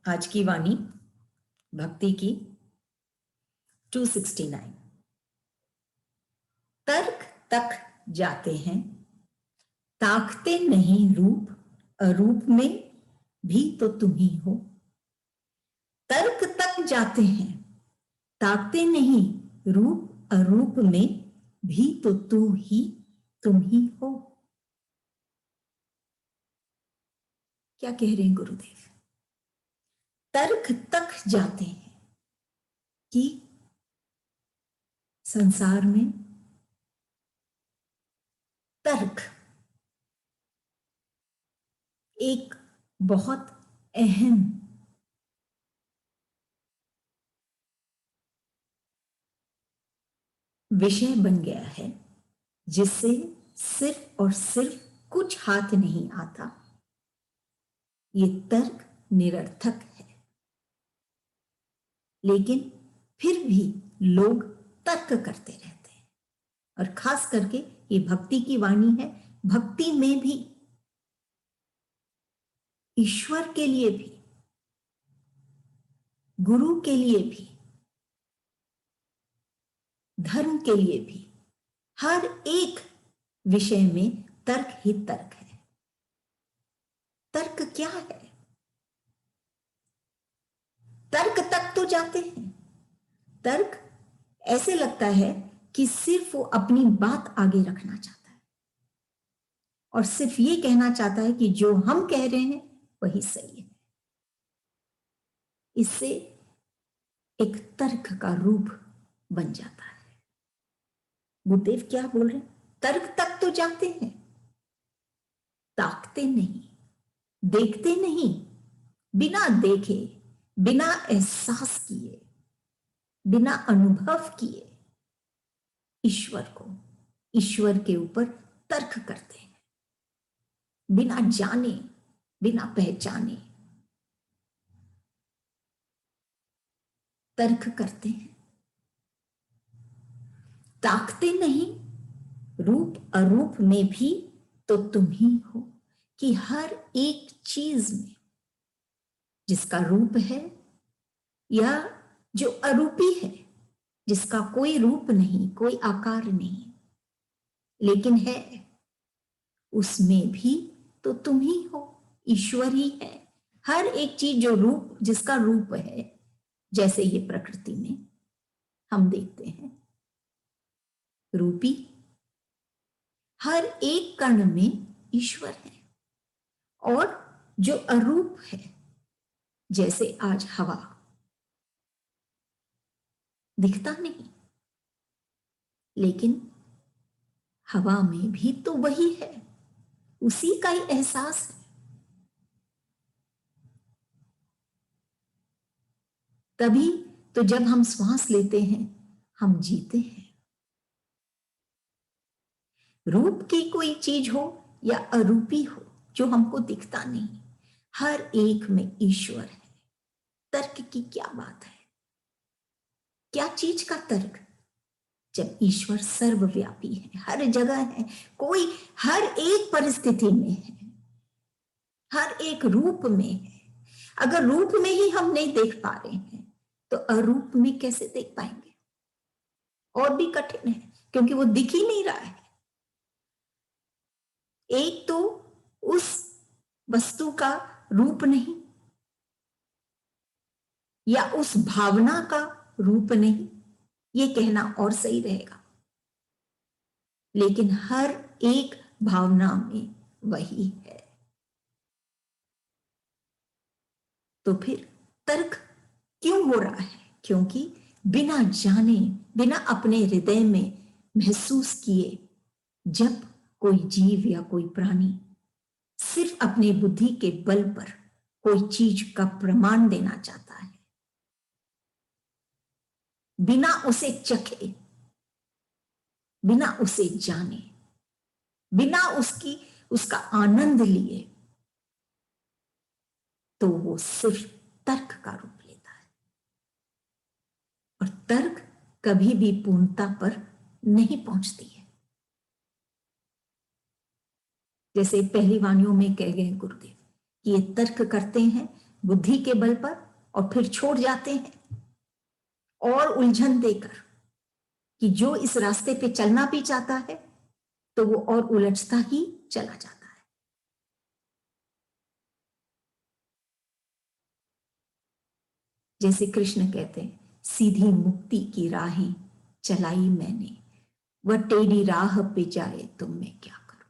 आज की वाणी भक्ति की 269। तर्क तक जाते हैं, ताकते नहीं रूप, अरूप में भी तो तुम ही हो। तर्क तक जाते हैं, ताकते नहीं रूप, अरूप में भी तो तुम ही हो। क्या कह रहे हैं गुरुदेव? तर्क तक जाते हैं कि संसार में तर्क एक बहुत अहम विषय बन गया है, जिससे सिर्फ और सिर्फ कुछ हाथ नहीं आता। ये तर्क निरर्थक है, लेकिन फिर भी लोग तर्क करते रहते हैं। और खास करके ये भक्ति की वाणी है। भक्ति में भी ईश्वर के लिए भी, गुरु के लिए भी, धर्म के लिए भी, हर एक विषय में तर्क ही तर्क है। तर्क क्या है? तर्क तक तो जाते हैं। तर्क ऐसे लगता है कि सिर्फ वो अपनी बात आगे रखना चाहता है और सिर्फ ये कहना चाहता है कि जो हम कह रहे हैं वही सही है। इससे एक तर्क का रूप बन जाता है। गुरुदेव क्या बोल रहे हैं? तर्क तक तो जाते हैं, ताकते नहीं, देखते नहीं, बिना देखे, बिना एहसास किए, बिना अनुभव किए ईश्वर के ऊपर तर्क करते हैं। बिना जाने, बिना पहचाने तर्क करते हैं। ताकते नहीं रूप, अरूप में भी तो तुम ही हो। कि हर एक चीज में जिसका रूप है या जो अरूपी है, जिसका कोई रूप नहीं, कोई आकार नहीं, लेकिन है, उसमें भी तो तुम ही हो। ईश्वर ही है। हर एक चीज जो रूप, जिसका रूप है, जैसे ये प्रकृति में हम देखते हैं रूपी, हर एक कण में ईश्वर है। और जो अरूप है, जैसे आज हवा, दिखता नहीं, लेकिन हवा में भी तो वही है, उसी का ही एहसास है। तभी तो जब हम श्वास लेते हैं हम जीते हैं। रूप की कोई चीज हो या अरूपी हो जो हमको दिखता नहीं, हर एक में ईश्वर है। तर्क की क्या बात है? क्या चीज का तर्क? जब ईश्वर सर्वव्यापी है, हर जगह है, कोई हर एक परिस्थिति में है, हर एक रूप में है। अगर रूप में ही हम नहीं देख पा रहे हैं तो अरूप में कैसे देख पाएंगे? और भी कठिन है, क्योंकि वो दिख ही नहीं रहा है। एक तो उस वस्तु का रूप नहीं, या उस भावना का रूप नहीं, ये कहना और सही रहेगा, लेकिन हर एक भावना में वही है। तो फिर तर्क क्यों हो रहा है? क्योंकि बिना जाने, बिना अपने हृदय में महसूस किए, जब कोई जीव या कोई प्राणी सिर्फ अपनी बुद्धि के बल पर कोई चीज का प्रमाण देना चाहता है, बिना उसे चखे, बिना उसे जाने, बिना उसका आनंद लिए, तो वो सिर्फ तर्क का रूप लेता है। और तर्क कभी भी पूर्णता पर नहीं पहुंचती है। जैसे पहली वाणियों में कह गए गुरुदेव कि ये तर्क करते हैं बुद्धि के बल पर, और फिर छोड़ जाते हैं और उलझन देकर कि जो इस रास्ते पे चलना भी चाहता है तो वो और उलझता ही चला जाता है। जैसे कृष्ण कहते हैं, सीधी मुक्ति की राहें चलाई मैंने, वह टेढ़ी राह पे जाए तो मैं क्या करूं।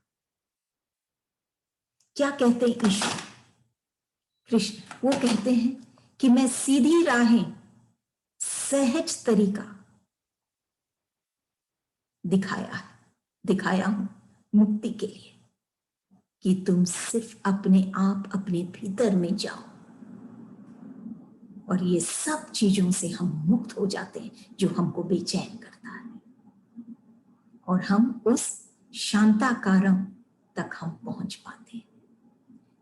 क्या कहते हैं ईश्वर? कृष्ण वो कहते हैं कि मैं सीधी राहें, सहज तरीका दिखाया हूं मुक्ति के लिए, कि तुम सिर्फ अपने आप अपने भीतर में जाओ और ये सब चीजों से हम मुक्त हो जाते हैं जो हमको बेचैन करता है, और हम उस शांताकारम तक हम पहुंच पाते हैं।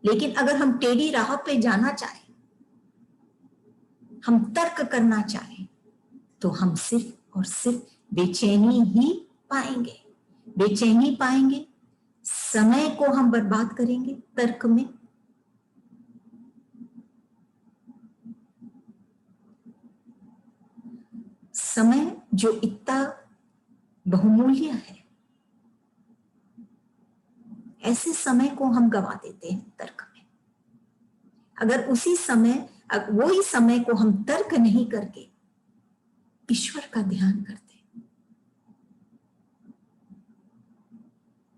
लेकिन अगर हम टेढ़ी राह पे जाना चाहें, हम तर्क करना चाहें, तो हम सिर्फ और सिर्फ बेचैनी ही पाएंगे। बेचैनी पाएंगे, समय को हम बर्बाद करेंगे तर्क में। समय जो इतना बहुमूल्य है, ऐसे समय को हम गवा देते हैं तर्क में। अगर उसी समय, वही समय को हम तर्क नहीं करके ईश्वर का ध्यान करते,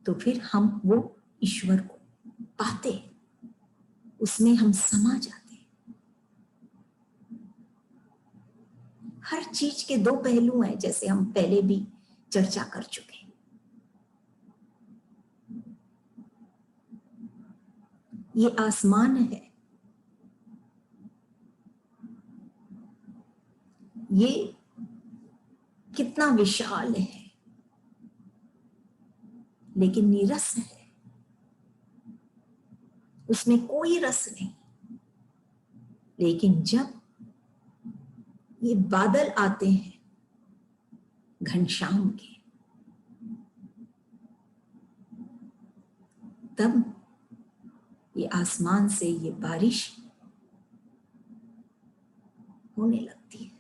तो फिर हम वो ईश्वर को पाते, उसमें हम समा जाते। हर चीज के दो पहलू हैं, जैसे हम पहले भी चर्चा कर चुके हैं। ये आसमान है, ये कितना विशाल है, लेकिन निरस है, उसमें कोई रस नहीं। लेकिन जब ये बादल आते हैं घनश्याम के, तब ये आसमान से ये बारिश होने लगती है।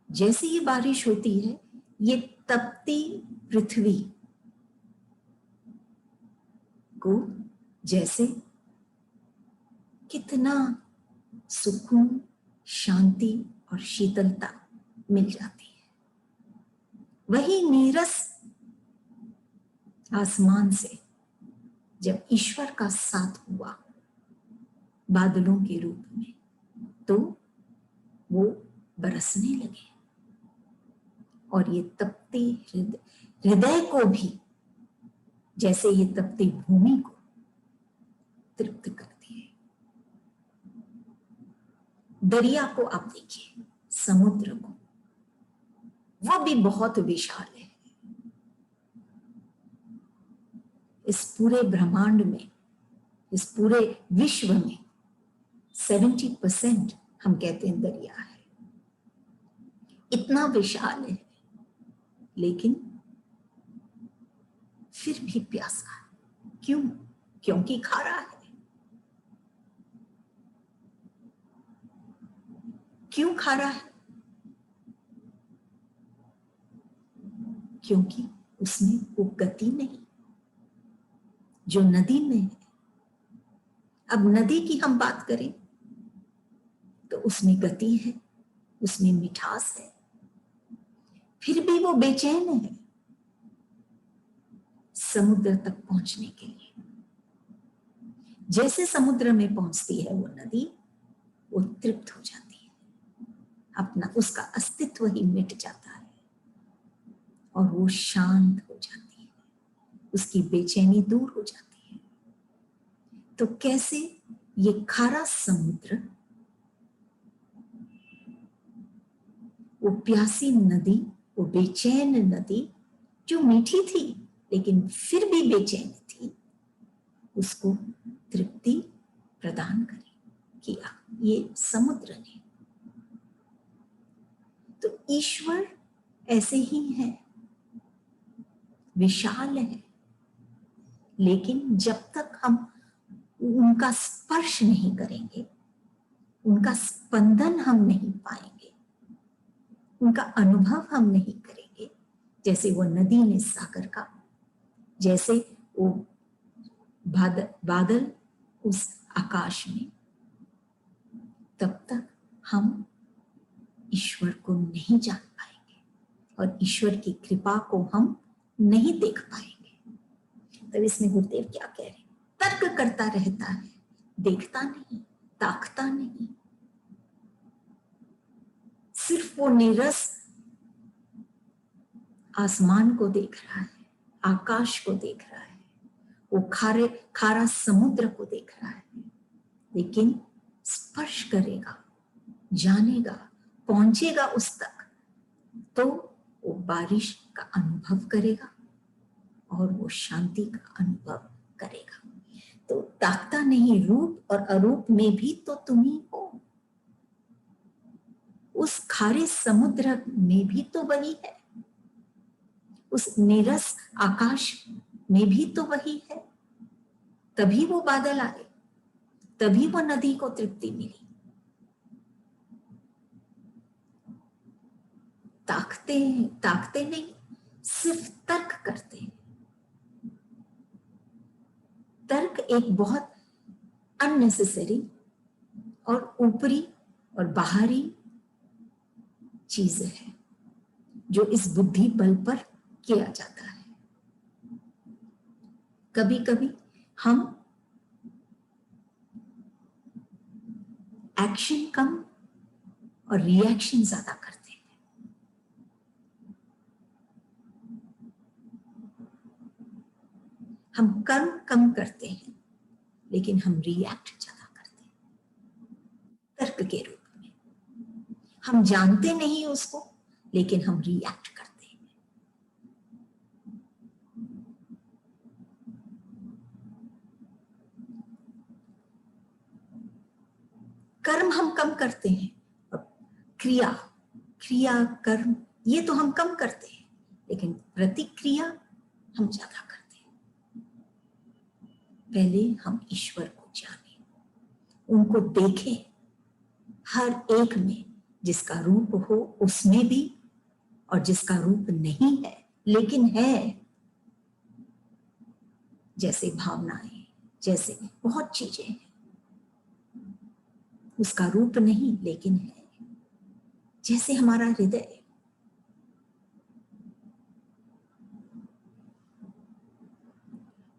जैसे ये बारिश होती है, ये तपती पृथ्वी को जैसे कितना सुकून, शांति और शीतलता मिल जाती है। वही नीरस आसमान से जब ईश्वर का साथ हुआ बादलों के रूप में, तो वो बरसने लगे और ये तपती हृदय को भी, जैसे ये तपती भूमि को तृप्त करती है। दरिया को आप देखिए, समुद्र को, वो भी बहुत विशाल है। इस पूरे ब्रह्मांड में, इस पूरे विश्व में 70% हम कहते हैं दरिया है। इतना विशाल है, लेकिन फिर भी प्यासा है। क्यों? क्योंकि खारा है। क्यों खारा है? क्योंकि उसमें वो गति नहीं जो नदी में है। अब नदी की हम बात करें तो उसमें गति है, उसमें मिठास है, फिर भी वो बेचैन है समुद्र तक पहुंचने के लिए। जैसे समुद्र में पहुंचती है वो नदी, वो तृप्त हो जाती है, अपना उसका अस्तित्व ही मिट जाता है और वो शांत हो जाती है, उसकी बेचैनी दूर हो जाती है। तो कैसे ये खारा समुद्र, वो प्यासी नदी, वो बेचैन नदी जो मीठी थी लेकिन फिर भी बेचैन थी, उसको तृप्ति प्रदान किया ये समुद्र ने। तो ईश्वर ऐसे ही है, विशाल है, लेकिन जब तक हम उनका स्पर्श नहीं करेंगे, उनका स्पंदन हम नहीं पाएंगे, उनका अनुभव हम नहीं करेंगे, जैसे वो नदी में सागर का, जैसे वो बादल उस आकाश में, तब तक हम ईश्वर को नहीं जान पाएंगे और ईश्वर की कृपा को हम नहीं देख पाएंगे। तब इसमें गुरुदेव क्या कह रहे हैं? तर्क करता रहता है, देखता नहीं, ताकता नहीं, सिर्फ वो नीरस आसमान को देख रहा है, आकाश को देख रहा है, वो खारा समुद्र को देख रहा है, लेकिन स्पर्श करेगा, जानेगा, पहुंचेगा उस तक, तो वो बारिश का अनुभव करेगा और वो शांति का अनुभव करेगा। तो ताकता नहीं, रूप और अरूप में भी तो तुम ही हो, उस खारे समुद्र में भी तो वही है, उस नीरस आकाश में भी तो वही है। तभी वो बादल आए, तभी वो नदी को तृप्ति मिली। ताकते नहीं, सिर्फ तर्क करते हैं। तर्क एक बहुत अननेसेसरी और ऊपरी और बाहरी चीज है जो इस बुद्धि बल पर किया जाता है। कभी कभी हम एक्शन कम और रिएक्शन ज्यादा करते हैं। हम कर्म कम करते हैं लेकिन हम रिएक्ट ज्यादा करते हैं तर्क के रूप में। हम जानते नहीं उसको लेकिन हम रिएक्ट करते हैं। कर्म हम कम करते हैं और क्रिया कर्म ये तो हम कम करते हैं, लेकिन प्रतिक्रिया हम ज्यादा करते हैं। पहले हम ईश्वर को जाने, उनको देखें, हर एक में, जिसका रूप हो उसमें भी और जिसका रूप नहीं है लेकिन है, जैसे भावनाएं, जैसे बहुत चीजें हैं, उसका रूप नहीं लेकिन है, जैसे हमारा हृदय।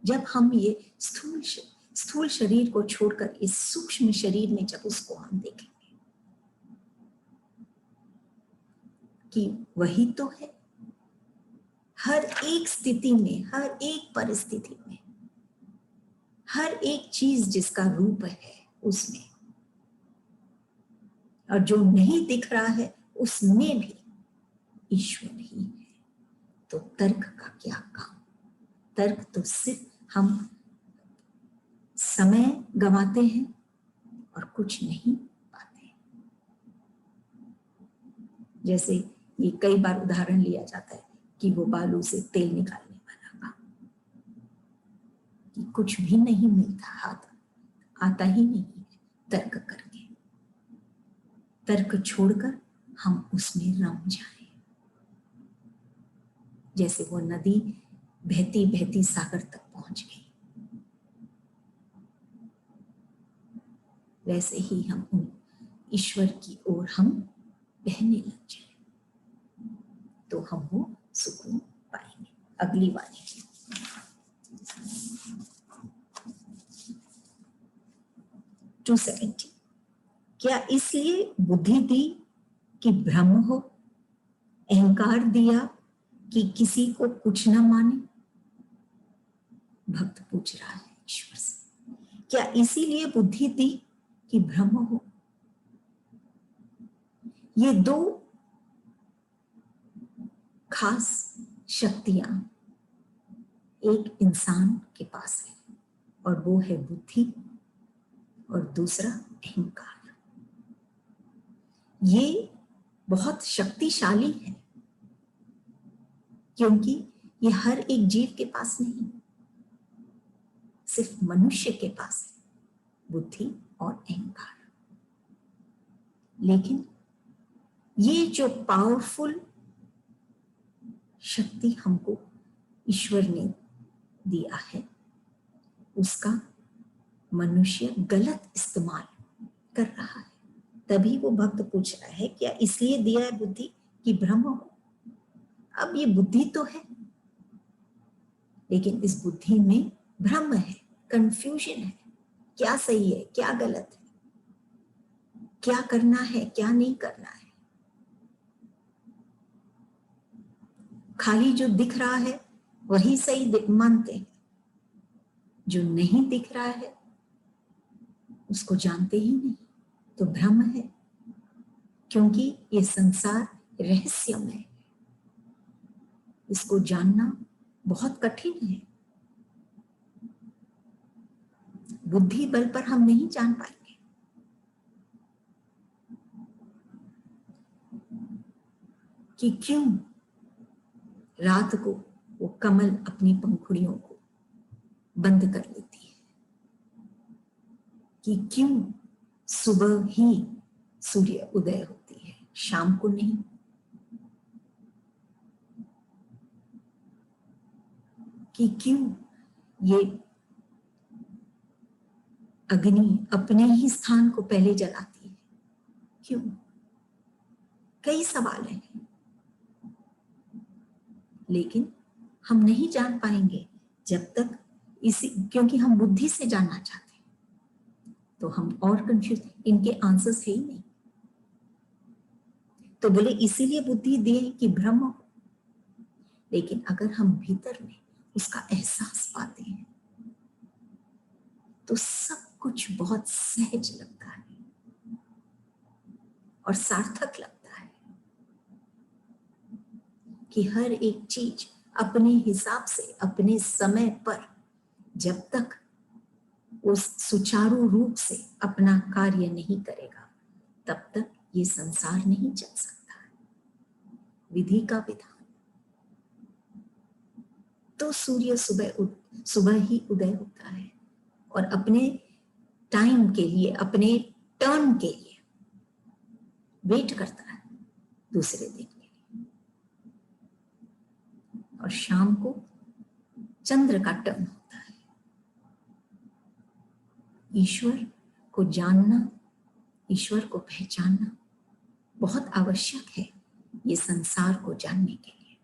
जब हम ये स्थूल शरीर को छोड़कर इस सूक्ष्म शरीर में जब उसको हम देखेंगे कि वही तो है, हर एक स्थिति में, हर एक परिस्थिति में, हर एक चीज जिसका रूप है उसमें, और जो नहीं दिख रहा है उसमें भी ईश्वर ही है। तो तर्क का क्या काम? तर्क तो सिर्फ हम समय गंवाते हैं और कुछ नहीं पाते। जैसे ये कई बार उदाहरण लिया जाता है कि वो बालू से तेल निकालने वाला काम, कि कुछ भी नहीं मिलता, हाथ आता ही नहीं है तर्क करके। तर्क छोड़कर हम उसमें रम जाएं, जैसे वो नदी बहती बहती सागर तक पहुंच गई, वैसे ही हम उन ईश्वर की ओर हम बहने लग जाए तो हम वो सुकून पाएंगे। अगली वाली 270। क्या इसलिए बुद्धि दी कि भ्रम हो, अहंकार दिया कि किसी को कुछ न माने? भक्त पूछ रहा है ईश्वर से, क्या इसीलिए बुद्धि दी कि भ्रम हो? ये दो खास शक्तियां एक इंसान के पास है, और वो है बुद्धि और दूसरा अहंकार। ये बहुत शक्तिशाली है क्योंकि ये हर एक जीव के पास नहीं, सिर्फ मनुष्य के पास है। बुद्धि और अहंकार। लेकिन ये जो पावरफुल शक्ति हमको ईश्वर ने दिया है, उसका मनुष्य गलत इस्तेमाल कर रहा है। तभी वो भक्त पूछ रहा है, क्या इसलिए दिया है बुद्धि कि भ्रम हो? अब ये बुद्धि तो है, लेकिन इस बुद्धि में भ्रम है, कंफ्यूजन है, क्या सही है क्या गलत है, क्या करना है क्या नहीं करना है। खाली जो दिख रहा है वही सही मानते हैं, जो नहीं दिख रहा है उसको जानते ही नहीं, तो भ्रम है। क्योंकि ये संसार रहस्यमय है, इसको जानना बहुत कठिन है। बुद्धि बल पर हम नहीं जान पाएंगे। कि क्यों रात को वो कमल अपनी पंखुड़ियों को बंद कर लेती है, कि क्यों सुबह ही सूर्य उदय होती है, शाम को नहीं। कि क्यों ये अग्नि अपने ही स्थान को पहले जलाती है, क्यों? कई सवाल हैं, लेकिन हम नहीं जान पाएंगे जब तक इसी, क्योंकि हम बुद्धि से जानना चाहते हैं, तो हम और कंफ्यूज, इनके आंसर्स है ही नहीं। तो बोले इसीलिए बुद्धि दिए कि भ्रम हो। लेकिन अगर हम भीतर में उसका एहसास पाते हैं तो सब कुछ बहुत सहज लगता है और सार्थक लगता है। कि हर एक चीज अपने हिसाब से अपने समय पर जब तक वो सुचारू रूप से अपना कार्य नहीं करेगा तब तक ये संसार नहीं चल सकता है। विधि का विधान। तो सूर्य सुबह ही उदय होता है और अपने टाइम के लिए, अपने टर्न के लिए वेट करता है दूसरे दिन के लिए, और शाम को चंद्र का टर्न होता है। ईश्वर को जानना, ईश्वर को पहचानना बहुत आवश्यक है ये संसार को जानने के लिए,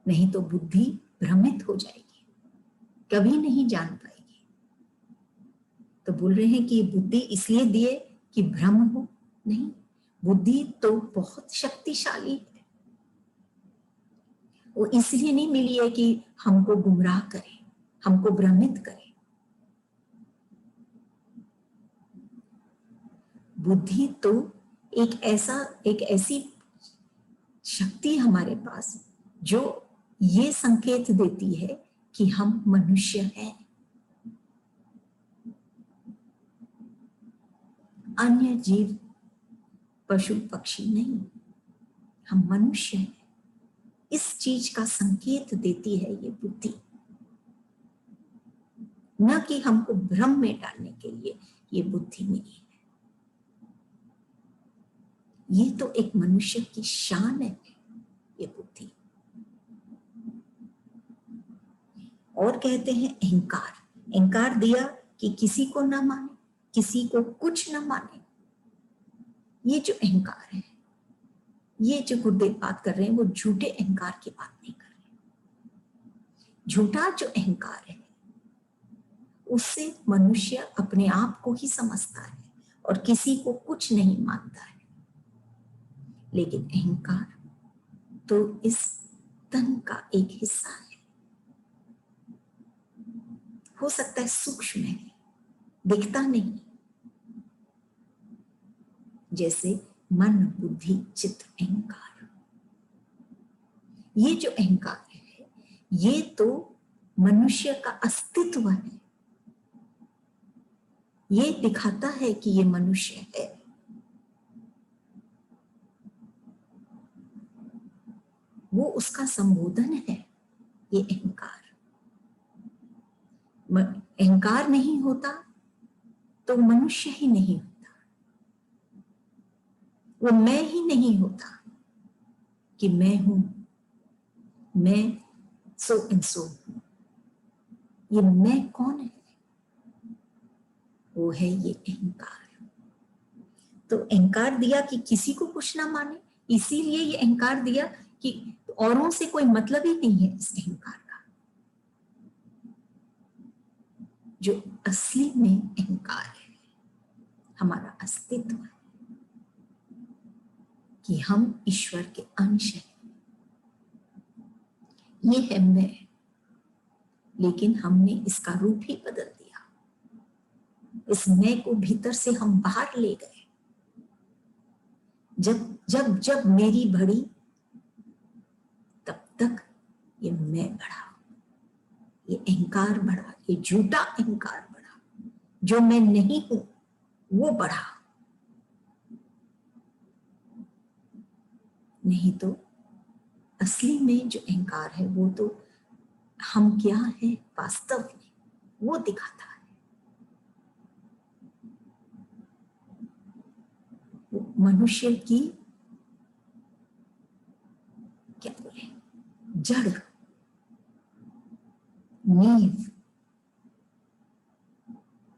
नहीं तो बुद्धि भ्रमित हो जाएगी, कभी नहीं जान पाएगी। तो बोल रहे हैं कि बुद्धि इसलिए दिए कि भ्रम हो? नहीं, बुद्धि तो बहुत शक्तिशाली है। वो इसलिए नहीं मिली है कि हमको गुमराह करे, हमको भ्रमित करे। बुद्धि तो एक ऐसी शक्ति हमारे पास जो ये संकेत देती है कि हम मनुष्य हैं, अन्य जीव पशु पक्षी नहीं, हम मनुष्य हैं। इस चीज का संकेत देती है ये बुद्धि, न कि हमको भ्रम में डालने के लिए ये बुद्धि मिली है। ये तो एक मनुष्य की शान है ये बुद्धि। और कहते हैं अहंकार, अहंकार दिया कि किसी को न माने, किसी को कुछ न माने। ये जो अहंकार है, ये जो गुरुदेव बात कर रहे हैं वो झूठे अहंकार की बात नहीं कर रहे। झूठा जो अहंकार है उससे मनुष्य अपने आप को ही समझता है और किसी को कुछ नहीं मानता है। लेकिन अहंकार तो इस तन का एक हिस्सा है, हो सकता है सूक्ष्म है, दिखता नहीं, जैसे मन बुद्धि चित्त अहंकार। ये जो अहंकार है ये तो मनुष्य का अस्तित्व है, ये दिखाता है कि ये मनुष्य है। वो उसका संबोधन है ये अहंकार। अहंकार नहीं होता तो मनुष्य ही नहीं होता, वो मैं ही नहीं होता कि मैं हूं, मैं सो एंड सो हूं। ये मैं कौन है? वो है ये अहंकार। तो अहंकार दिया कि किसी को कुछ ना माने, इसीलिए ये अहंकार दिया कि औरों से कोई मतलब ही नहीं है इस अहंकार का। जो असली में अहंकार है, हमारा अस्तित्व है कि हम ईश्वर के अंश हैं, ये है मैं। लेकिन हमने इसका रूप ही बदल दिया, इस मैं को भीतर से हम बाहर ले गए। जब जब जब मेरी बढ़ी, तब तक ये मैं बढ़ा, ये अहंकार बढ़ा, ये झूठा अहंकार बढ़ा, जो मैं नहीं हूं वो बढ़ा। नहीं तो असली में जो अहंकार है वो तो हम क्या है वास्तव में वो दिखाता है। वो मनुष्य की क्या बोले, जड़, नींव,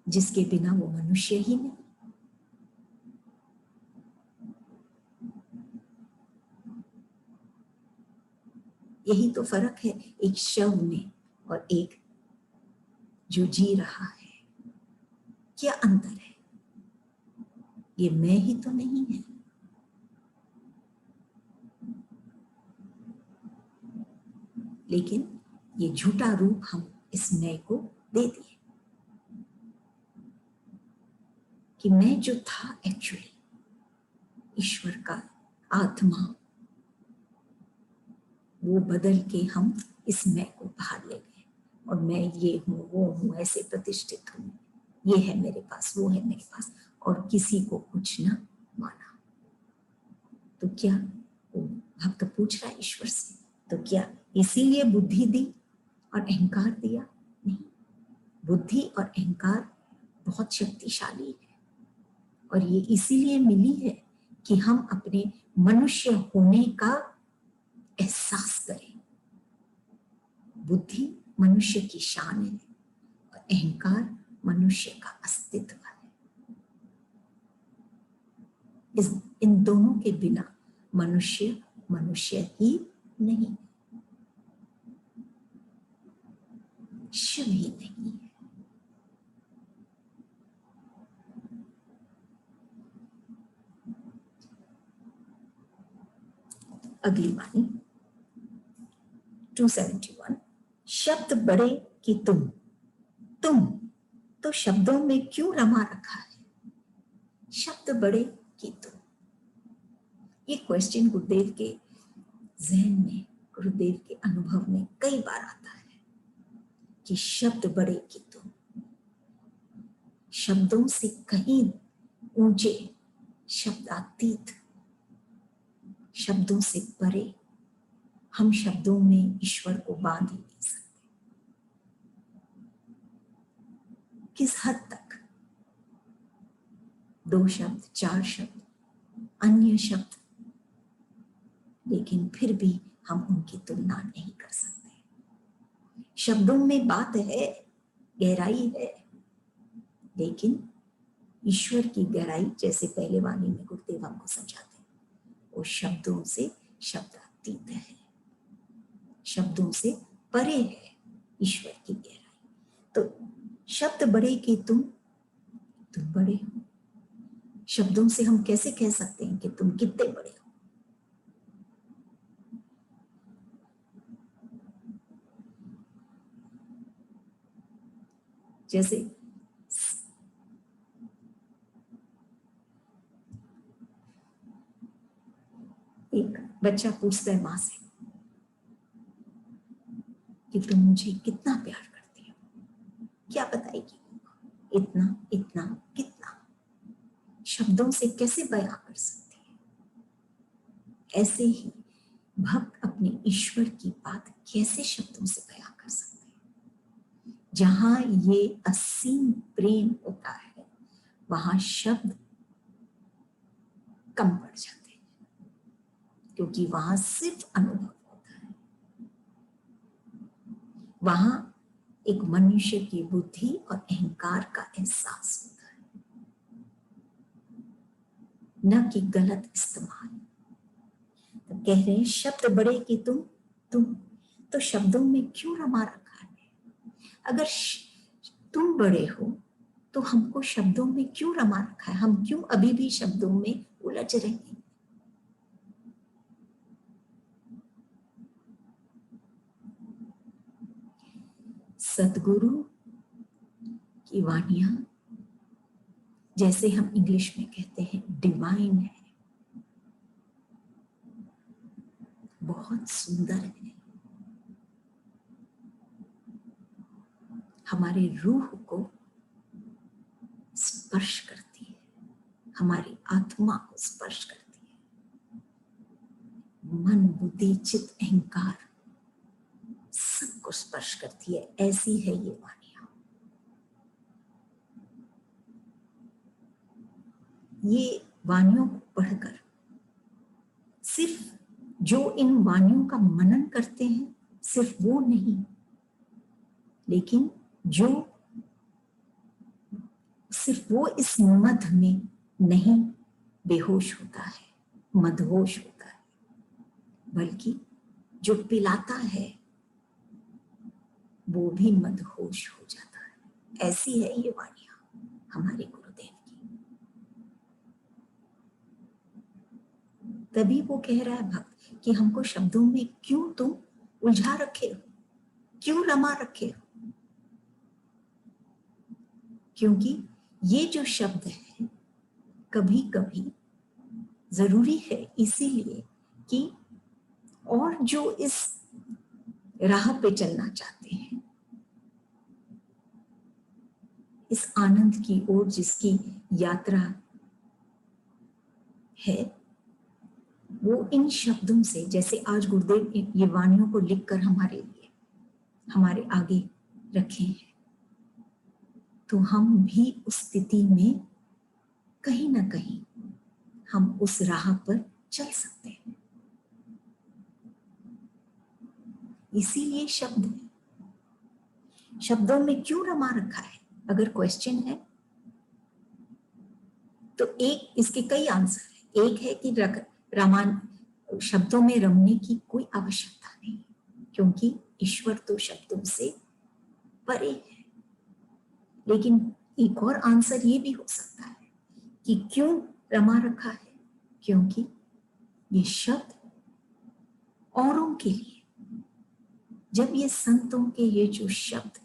जिसके बिना वो मनुष्य ही नहीं। यही तो फर्क है एक शव में और एक जो जी रहा है। क्या अंतर है? ये मैं ही तो नहीं है। लेकिन ये झूठा रूप हम इस मैं को दे दिए कि मैं जो था एक्चुअली ईश्वर का आत्मा, वो बदल के हम इस मैं को बाहर ले गए और मैं ये हूं वो हूं ऐसे प्रतिष्ठित हूं, ये है मेरे पास वो है मेरे पास, और किसी को कुछ ना माना। तो क्या, वो भक्त पूछ रहा है ईश्वर से, तो क्या इसीलिए बुद्धि दी और अहंकार दिया? नहीं, बुद्धि और अहंकार बहुत शक्तिशाली है और ये इसीलिए मिली है कि हम अपने मनुष्य होने का एहसास करें। बुद्धि मनुष्य की शान है और अहंकार मनुष्य का अस्तित्व है। इन दोनों के बिना मनुष्य मनुष्य ही नहीं, शिव ही नहीं है। अगली वाणी 271। शब्द बड़े कि तुम तो शब्दों में क्यों रमा रखा है? शब्द बड़े कि तुम, ये क्वेश्चन गुरुदेव के जहन में, गुरुदेव के अनुभव में कई बार आता है कि शब्द बड़े कि तुम, शब्दों से कहीं ऊंचे, शब्दातीत, शब्दों से परे। हम शब्दों में ईश्वर को बांध ही नहीं सकते। किस हद तक? 2 शब्द, 4 शब्द, अन्य शब्द, लेकिन फिर भी हम उनकी तुलना नहीं कर सकते। शब्दों में बात है, गहराई है, लेकिन ईश्वर की गहराई, जैसे पहले वाणी में गुरुदेव हमको समझाते हैं, वो शब्दों से शब्दातीत है, शब्दों से परे है ईश्वर की गहराई। तो शब्द बड़े कि तुम बड़े हो। शब्दों से हम कैसे कह सकते हैं कि तुम कितने बड़े हो? जैसे एक बच्चा पूछता है माँ से कि तुम मुझे कितना प्यार करती हो, क्या बताएगी? इतना, इतना, कितना। शब्दों से कैसे बयां कर सकती है? ऐसे ही भक्त अपने ईश्वर की बात कैसे शब्दों से बयां कर सकते हैं? जहां ये असीम प्रेम होता है, वहां शब्द कम पड़ जाते हैं, क्योंकि वहां सिर्फ अनुभव होता है। वहां एक मनुष्य की बुद्धि और अहंकार का एहसास होता है, न कि गलत इस्तेमाल। तो कह रहे हैं शब्द बड़े कि तुम तो शब्दों में क्यों रमा रखा है? अगर तुम बड़े हो तो हमको शब्दों में क्यों रमा रखा है? हम क्यों अभी भी शब्दों में उलझ रहे हैं? सदगुरु की वाणियां, जैसे हम इंग्लिश में कहते हैं, डिवाइन है, बहुत सुंदर है, हमारे रूह को स्पर्श करती है, हमारी आत्मा को स्पर्श करती है, मन बुद्धि चित्त अहंकार सबको स्पर्श करती है। ऐसी है ये वाणियां। ये वाणियों को पढ़कर सिर्फ जो इन वाणियों का मनन करते हैं सिर्फ वो नहीं, लेकिन जो सिर्फ वो इस मध में नहीं बेहोश होता है, मदहोश होता है, बल्कि जो पिलाता है वो भी मदहोश हो जाता है। ऐसी है ये वाणियां हमारे गुरुदेव की। तभी वो कह रहा है भक्त कि हमको शब्दों में क्यों तुम उलझा रखे हो, क्यों रमा रखे हो? क्योंकि ये जो शब्द है कभी कभी जरूरी है, इसीलिए कि और जो इस राह पे चलना चाहते हैं, इस आनंद की ओर जिसकी यात्रा है, वो इन शब्दों से, जैसे आज गुरुदेव ये वाणियों को लिखकर हमारे लिए हमारे आगे रखे हैं, तो हम भी उस स्थिति में कहीं ना कहीं हम उस राह पर चल सकते हैं। इसीलिए शब्द है, शब्दों में क्यों रमा रखा है? अगर क्वेश्चन है तो एक इसके कई आंसर है। एक है कि रामान शब्दों में रमने की कोई आवश्यकता नहीं, क्योंकि ईश्वर तो शब्दों से परे है। लेकिन एक और आंसर ये भी हो सकता है कि क्यों रमा रखा है, क्योंकि ये शब्द औरों के लिए, जब ये संतों के ये जो शब्द,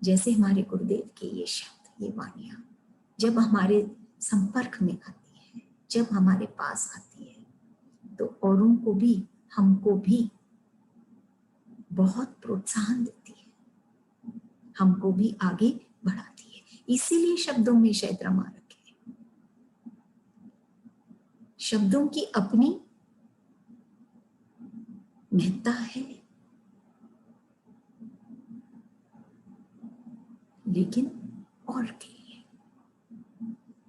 जैसे हमारे गुरुदेव के ये शब्द, ये वाणियां जब हमारे संपर्क में आती है, जब हमारे पास आती है, तो औरों को भी, हमको भी बहुत प्रोत्साहन देती है, हमको भी आगे बढ़ाती है। इसीलिए शब्दों में शायद रमा रखे। शब्दों की अपनी महत्ता है, लेकिन और के लिए,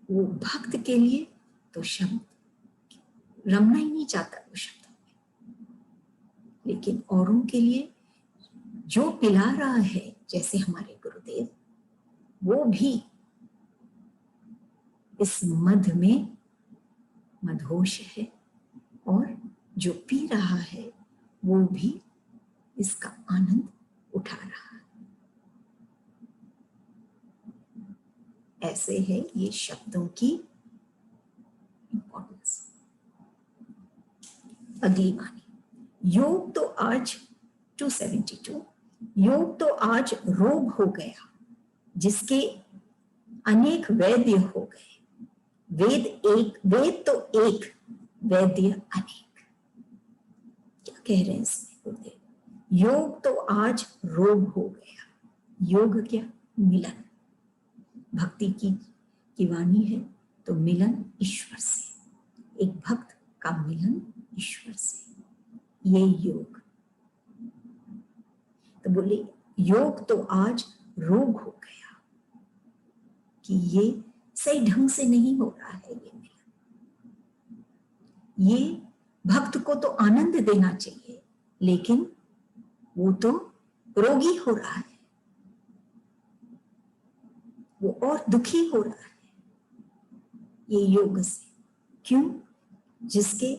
वो भक्त के लिए तो शब्द रमना ही नहीं चाहता वो शब्दों में, लेकिन औरों के लिए जो पिला रहा है, जैसे हमारे गुरुदेव, वो भी इस मध में मदहोश है, और जो पी रहा है वो भी इसका आनंद उठा रहा है। ऐसे है ये शब्दों की इंपॉर्टेंस। अगली वाणी, योग तो आज 272, योग तो आज रोग हो गया जिसके अनेक वैद्य हो गए, वेद तो एक, वैद्य अनेक। क्या कह रहे हैं इसमें गुरुदेव? योग तो आज रोग हो गया। योग क्या? मिलन। भक्ति की वाणी है तो मिलन ईश्वर से, एक भक्त का मिलन ईश्वर से, ये योग। तो बोले योग तो आज रोग हो गया, कि ये सही ढंग से नहीं हो रहा है ये मिलन। ये भक्त को तो आनंद देना चाहिए, लेकिन वो तो रोगी हो रहा है, वो और दुखी हो रहा है ये योग से। क्यों? जिसके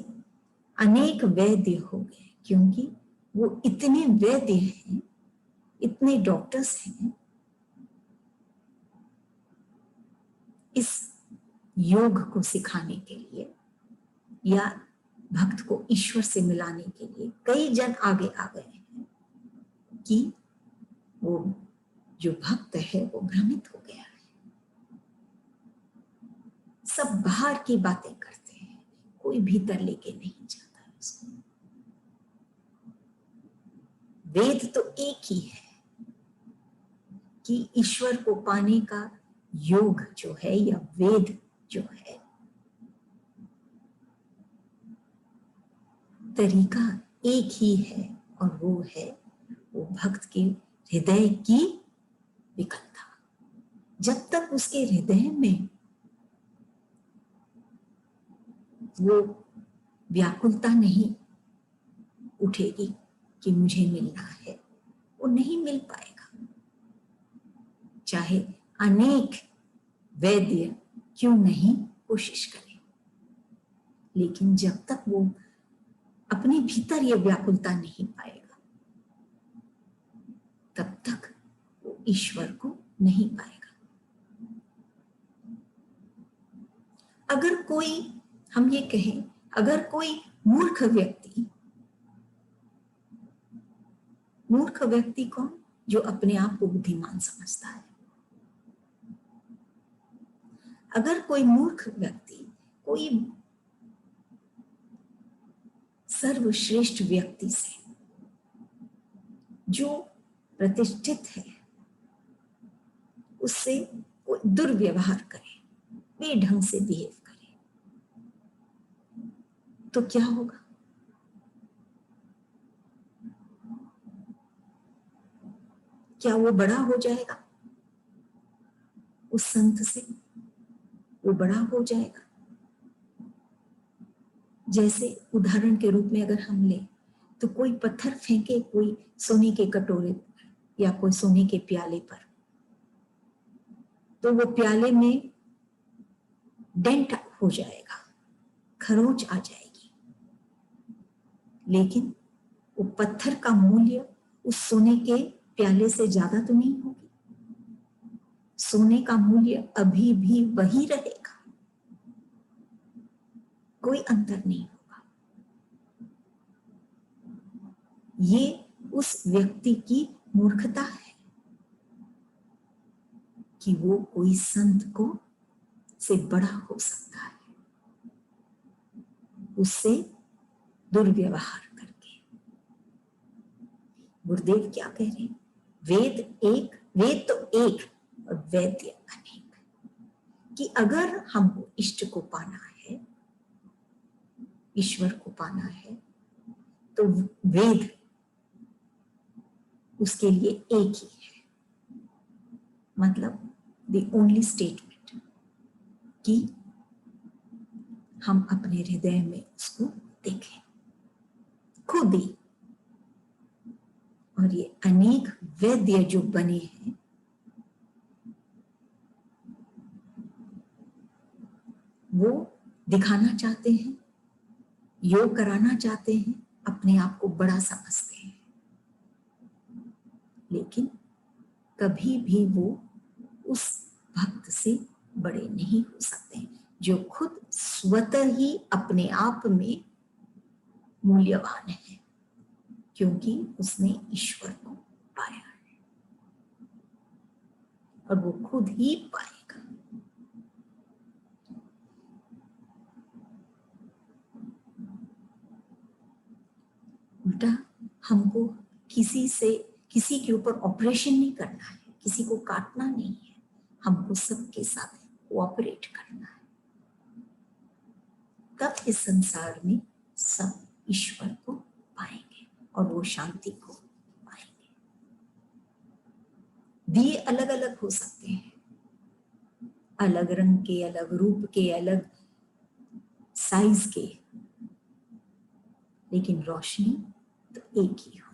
अनेक वैद्य हो गए, क्योंकि वो इतने वैद्य हैं, इतने डॉक्टर्स हैं इस योग को सिखाने के लिए या भक्त को ईश्वर से मिलाने के लिए। कई जन आगे आ गए हैं कि वो जो भक्त है वो भ्रमित हो गया है, सब बाहर की बातें करते हैं, कोई भीतर लेके नहीं जाता है उसको। वेद तो एक ही है कि ईश्वर को पाने का योग जो है या वेद जो है, तरीका एक ही है, और वो है वो भक्त के हृदय की विकलता। जब तक उसके हृदय में वो व्याकुलता नहीं उठेगी कि मुझे मिलना है, वो नहीं मिल पाएगा, चाहे अनेक वैद्य क्यों नहीं कोशिश करें। लेकिन जब तक वो अपने भीतर ये व्याकुलता नहीं पाएगा, तब तक वो ईश्वर को नहीं पाएगा। अगर कोई, हम ये कहें, अगर कोई मूर्ख व्यक्ति कौन? जो अपने आप को बुद्धिमान समझता है। अगर कोई मूर्ख व्यक्ति कोई सर्वश्रेष्ठ व्यक्ति से जो प्रतिष्ठित है उससे कोई दुर्व्यवहार करे, बेढंग से बिहेव करे, तो क्या होगा? क्या वो बड़ा हो जाएगा? उस संत से वो बड़ा हो जाएगा? जैसे उदाहरण के रूप में अगर हम ले, तो कोई पत्थर फेंके कोई सोने के कटोरे पर या कोई सोने के प्याले पर, तो वो प्याले में डेंट हो जाएगा, खरोंच आ जाएगी, लेकिन वो पत्थर का मूल्य उस सोने के प्याले से ज्यादा तो नहीं होगी। सोने का मूल्य अभी भी वही रहेगा, कोई अंतर नहीं होगा। ये उस व्यक्ति की मूर्खता है कि वो कोई संत को से बड़ा हो सकता है उससे दुर्व्यवहार करके। गुरुदेव क्या कह रहे हैं? वेद तो एक और वैद्य अनेक। कि अगर हमको इष्ट को पाना है, ईश्वर को पाना है, तो वेद उसके लिए एक ही है। मतलब द ओनली स्टेटमेंट कि हम अपने हृदय में उसको देखें खुद ही। और ये अनेक वैद्य जो बने हैं, वो दिखाना चाहते हैं, योग कराना चाहते हैं, अपने आप को बड़ा समझते हैं, लेकिन कभी भी वो उस भक्त से बड़े नहीं हो सकते जो खुद स्वतः ही अपने आप में मूल्यवान है, क्योंकि उसने ईश्वर को पाया है और वो खुद ही पाएगा। उल्टा हमको किसी के ऊपर ऑपरेशन नहीं करना है, किसी को काटना नहीं है, हमको सबके साथ कोऑपरेट करना है। तब इस संसार में सब ईश्वर को पाएंगे और वो शांति को पाएंगे। दिए अलग अलग हो सकते हैं, अलग रंग के, अलग रूप के, अलग साइज के, लेकिन रोशनी तो एक ही हो।